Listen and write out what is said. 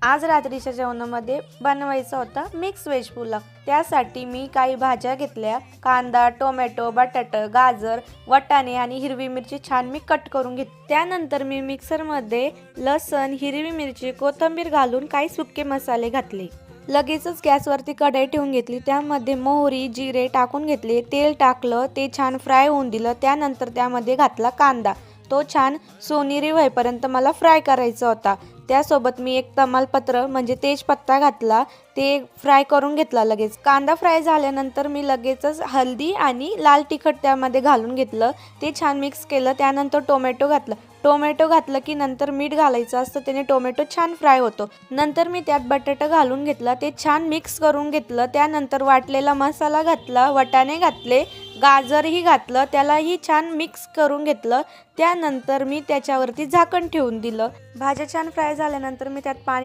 आज रात्रीच्या जेवणामध्ये बनवायचा होता मिक्स व्हेज पुलाव। त्यासाठी मी काही भाज्या घेतल्या, कांदा, टोमॅटो, बटाटा, गाजर, वाटाणे आणि हिरवी मिरची छान मी कट करून घेतली। त्यानंतर मी मिक्सरमध्ये लसण, हिरवी मिरची, कोथिंबीर घालून काही सुके मसाले घातले। लगेचच गॅसवरती कढई ठेवून घेतली, त्यामध्ये मोहरी, जिरे टाकून घेतले, तेल टाकलं, ते छान फ्राय होऊन दिलं। त्यानंतर त्यामध्ये घातला कांदा, तो छान सोनेरी होईपर्यंत मला फ्राय करायचा होता। त्यासोबत मी एक तमालपत्र म्हणजे तेजपत्ता घातला, ते फ्राय करून घेतला। लगेच कांदा फ्राय झाल्यानंतर मी लगेचच हळदी आणि लाल तिखट त्यामध्ये घालून घेतलं, ते छान मिक्स केलं। त्यानंतर टोमॅटो घातलं की नंतर मीठ घालायचं असतं, त्याने टोमॅटो छान फ्राय होतो। नंतर मी त्यात बटाटा घालून घेतला, ते छान मिक्स करून घेतलं। त्यानंतर वाटलेला मसाला घातला, वाटाणे घातले, गाजरही घातलं, त्यालाही छान मिक्स करून घेतलं। त्यानंतर मी त्याच्यावरती झाकण ठेवून दिलं। भाज्या छान फ्राय झाल्यानंतर मी त्यात पाणी